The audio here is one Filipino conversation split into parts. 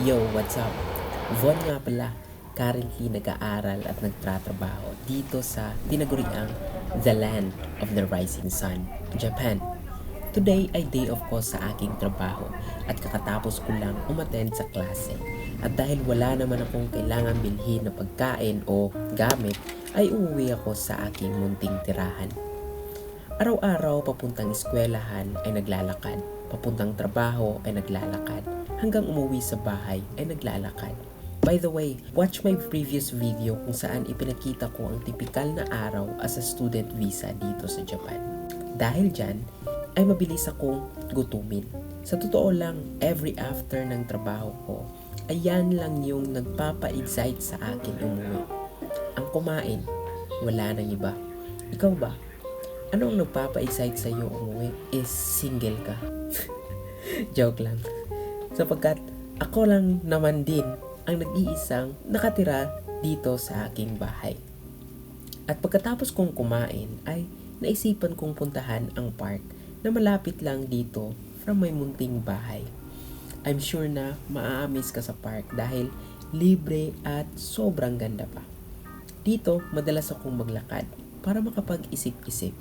Yo, what's up? Von nga pala, currently nag-aaral at nagtratrabaho dito sa tinaguriang The Land of the Rising Sun, Japan. Today ay day off ko sa aking trabaho at kakatapos ko lang umattend sa klase. At dahil wala naman akong kailangan bilhin na pagkain o gamit, ay uuwi ako sa aking munting tirahan. Araw-araw papuntang eskwelahan ay naglalakad, papuntang trabaho ay naglalakad, hanggang umuwi sa bahay ay naglalakad. By the way, watch my previous video kung saan ipinakita ko ang tipikal na araw as a student visa dito sa Japan. Dahil dyan, ay mabilis akong gutumin. Sa totoo lang, every after ng trabaho ko, ayan lang yung nagpapa-excite sa akin umuwi. Ang kumain, wala nang iba. Ikaw ba? Ano ang nagpapa-excite sa iyo umuwi? Is single ka? Joke lang. Sapagkat ako lang naman din ang nag-iisang nakatira dito sa aking bahay. At pagkatapos kong kumain ay naisipan kong puntahan ang park na malapit lang dito from my munting bahay. I'm sure na maa-amaze ka sa park dahil libre at sobrang ganda pa. Dito, madalas akong maglakad para makapag-isip-isip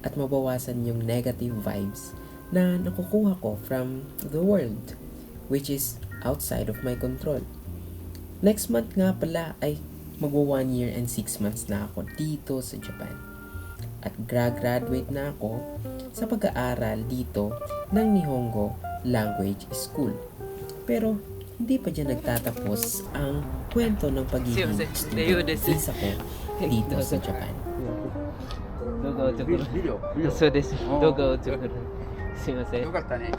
at mabawasan yung negative vibes na nakukuha ko from the world, which is outside of my control. Next month nga pala ay magwa 1 year and 6 months na ako dito sa Japan. At graduate na ako sa pag-aaral dito ng Nihongo Language School. Pero hindi pa dyan nagtatapos ang kwento ng pagiging student visa ko dito sa Japan. 動画をちょっとビデオそうです動画をちょっとすいませんよかったね。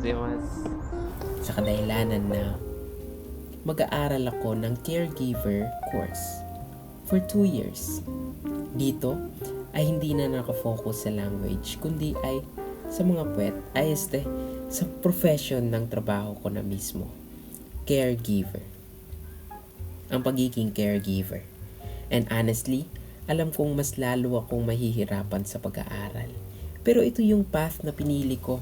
すいません Sa kadahilanan na mag-aaral ako ng caregiver course for 2 years. Dito ay hindi na nakafocus sa language kundi ay sa mga sa profession ng trabaho ko na mismo. Caregiver. Ang pagiging caregiver. And honestly, alam kong mas lalo akong mahihirapan sa pag-aaral. Pero ito yung path na pinili ko.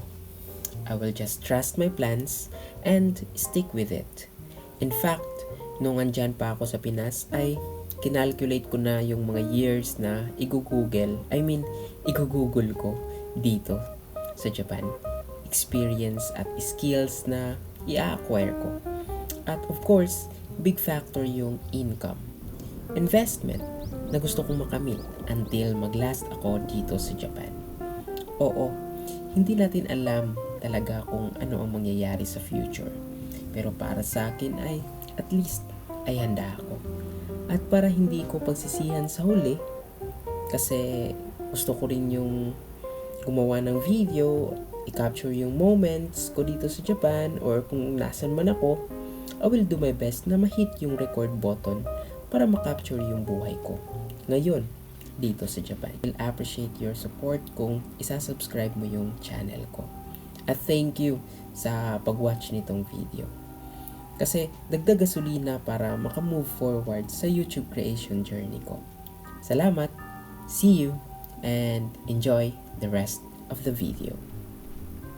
I will just trust my plans and stick with it. In fact, nung andyan pa ako sa Pinas ay kinalculate ko na yung mga years na igugoogle ko dito sa Japan. Experience at skills na i-acquire ko. At of course, big factor yung income. Investment na gusto kong makamit until mag-last ako dito sa Japan. Oo, hindi natin alam talaga kung ano ang mangyayari sa future. Pero para sa akin ay at least ay handa ako. At para hindi ko pagsisihan sa huli, kasi gusto ko rin yung gumawa ng video, i-capture yung moments ko dito sa Japan or kung nasan man ako, I will do my best na ma-hit yung record button para ma-capture yung buhay ko ngayon dito sa Japan. I'll appreciate your support kung isa-subscribe mo yung channel ko. At thank you sa pag-watch nitong video. Kasi dagdag gasolina para makamove forward sa YouTube creation journey ko. Salamat! See you! And enjoy the rest of the video.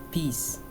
Peace!